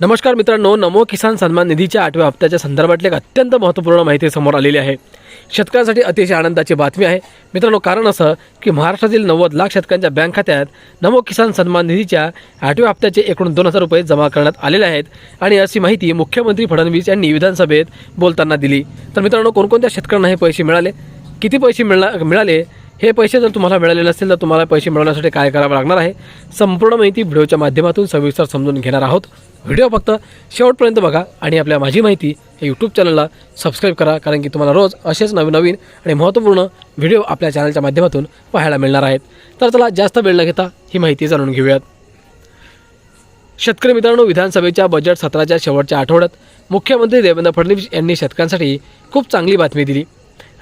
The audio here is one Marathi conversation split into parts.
नमस्कार मित्रांनो, नमो किसान सन्मान निधीच्या 8व्या हप्त्याच्या संदर्भातली एक अत्यंत महत्त्वपूर्ण माहिती समोर आलेली आहे। शेतकऱ्यांसाठी अतिशय आनंदाची बातमी आहे मित्रांनो। कारण असं की महाराष्ट्रातील 90 लाख शेतकऱ्यांच्या बँक खात्यात नमो किसान सन्मान निधीच्या 8व्या हप्त्याचे एकूण 2000 रुपये जमा करण्यात आलेले आहेत आणि अशी माहिती मुख्यमंत्री फडणवीस यांनी विधानसभेत बोलताना दिली। तर मित्रांनो, कोणकोणत्या शेतकऱ्यांना हे पैसे मिळाले, किती पैसे मिळाले, हे पैसे जर तुम्हाला मिळाले नसतील तर तुम्हाला पैसे मिळवण्यासाठी काय करावं लागणार आहे, संपूर्ण माहिती व्हिडिओच्या माध्यमातून सविस्तर समजून घेणार आहोत। व्हिडिओ फक्त शेवटपर्यंत बघा आणि आपल्या माझी माहिती हे यूट्यूब चॅनलला सबस्क्राईब करा, कारण की तुम्हाला रोज असेच नवीन आणि महत्त्वपूर्ण व्हिडिओ आपल्या चॅनलच्या माध्यमातून पाहायला मिळणार आहेत। तर चला जास्त वेळ न घेता ही माहिती जाणून घेऊयात। शेतकरी मित्रांनो, विधानसभेच्या बजेट सत्राच्या शेवटच्या आठवड्यात मुख्यमंत्री देवेंद्र फडणवीस यांनी शेतकऱ्यांसाठी खूप चांगली बातमी दिली।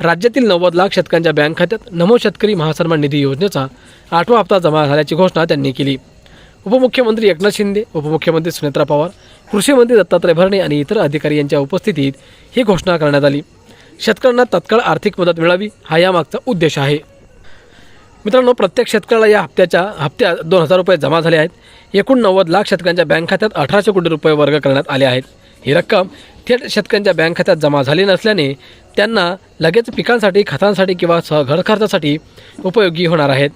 राज्यातील 90 लाख शेतकऱ्यांच्या बँक खात्यात नमो शेतकरी महासन्मान निधी योजनेचा 8वा हप्ता जमा झाल्याची घोषणा त्यांनी केली। उपमुख्यमंत्री एकनाथ शिंदे, उपमुख्यमंत्री सुनेत्रा पवार, कृषी मंत्री दत्तात्रय भरणे आणि इतर अधिकारी यांच्या उपस्थितीत ही घोषणा करण्यात आली। शेतकऱ्यांना तत्काळ आर्थिक मदत मिळावी हा यामागचा उद्देश आहे। मित्रांनो, प्रत्येक शेतकऱ्याला या हप्त्यात 2000 रुपये जमा झाले आहेत। एकूण 90 लाख शेतकऱ्यांच्या बँक खात्यात 1800 कोटी रुपये वर्ग करण्यात आले आहेत। ही रक्कम थेट शेतकऱ्यांच्या बँक खात्यात जमा झाली नसल्याने त्यांना लगेच पिकांसाठी, खतांसाठी किंवा घर खर्चासाठी उपयोगी होणार आहेत।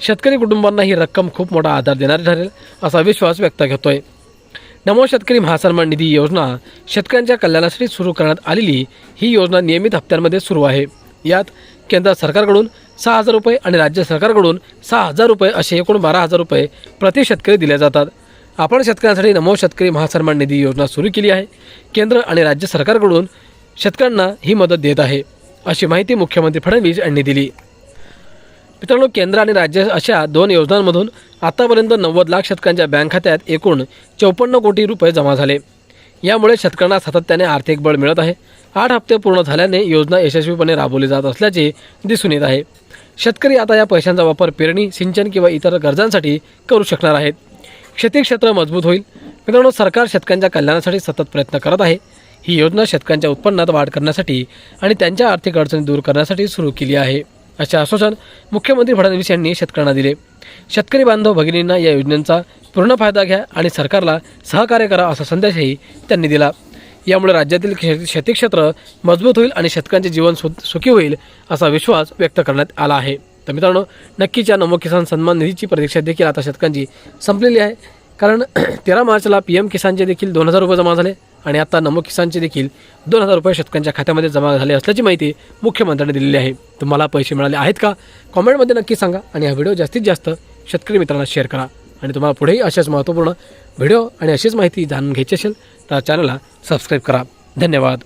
शेतकरी कुटुंबांना ही रक्कम खूप मोठा आधार देणारी ठरेल असा विश्वास व्यक्त होतोय। नमो शेतकरी महासन्मान निधी योजना शेतकऱ्यांच्या कल्याणासाठी सुरू करण्यात आलेली ही योजना नियमित हप्त्यांमध्ये सुरू आहे। यात केंद्र सरकारकडून 6000 रुपये आणि राज्य सरकारकडून 6000 रुपये असे एकूण 12000 रुपये प्रति शेतकरी दिले जातात। आपण शेतकऱ्यांसाठी नमो शेतकरी महासन्मान निधी योजना सुरू केली आहे। केंद्र आणि राज्य सरकारकडून शेतकऱ्यांना ही मदत देत आहे, अशी माहिती मुख्यमंत्री फडणवीस यांनी दिली। मित्रांनो, केंद्र आणि राज्य अशा दोन योजनांमधून आतापर्यंत 90 लाख शेतकऱ्यांच्या बँक खात्यात एकूण 54 कोटी रुपये जमा झाले। यामुळे शेतकऱ्यांना सातत्याने आर्थिक बळ मिळत आहे। 8 हप्ते पूर्ण झाल्याने योजना यशस्वीपणे राबवली जात असल्याचे दिसून येत आहे। शेतकरी आता या पैशांचा वापर पेरणी, सिंचन किंवा इतर गरजांसाठी करू शकणार आहेत। शेती क्षेत्र मजबूत होईल। मित्रांनो, सरकार शेतकऱ्यांच्या कल्याणासाठी सतत प्रयत्न करत आहे। ही योजना शेतकऱ्यांच्या उत्पन्नात वाढ करण्यासाठी आणि त्यांच्या आर्थिक अडचणी दूर करण्यासाठी सुरू केली आहे, असे आश्वासन मुख्यमंत्री फडणवीस यांनी शेतकऱ्यांना दिले। शेतकरी बांधव भगिनींना या योजनेचा पूर्ण फायदा घ्या आणि सरकारला सहकार्य करा असा संदेशही त्यांनी दिला। यामुळे राज्यातील शेती क्षेत्र मजबूत होईल आणि शेतकऱ्यांचे जीवन सुखी होईल असा विश्वास व्यक्त करण्यात आला आहे। तर मित्रांनो, नक्कीच या नमो किसान सन्मान निधीची प्रतीक्षा देखील आता शेतकऱ्यांची संपलेली आहे, कारण 13 मार्चला PM किसानचे देखील 2000 रुपये जमा झाले आणि आता नमो किसानचे देखील 2000 रुपये शेतकऱ्यांच्या खात्यामध्ये जमा झाले असल्याची माहिती मुख्यमंत्र्यांनी दिलेली आहे। तुम्हाला पैसे मिळाले आहेत का, कॉमेंटमध्ये नक्की सांगा आणि हा व्हिडिओ जास्तीत जास्त शेतकरी मित्रांना शेअर करा। आणि तुम्हाला पुढेही अशाच महत्त्वपूर्ण व्हिडिओ आणि अशीच माहिती जाणून घ्यायची असेल तर चॅनलला सबस्क्राईब करा। धन्यवाद।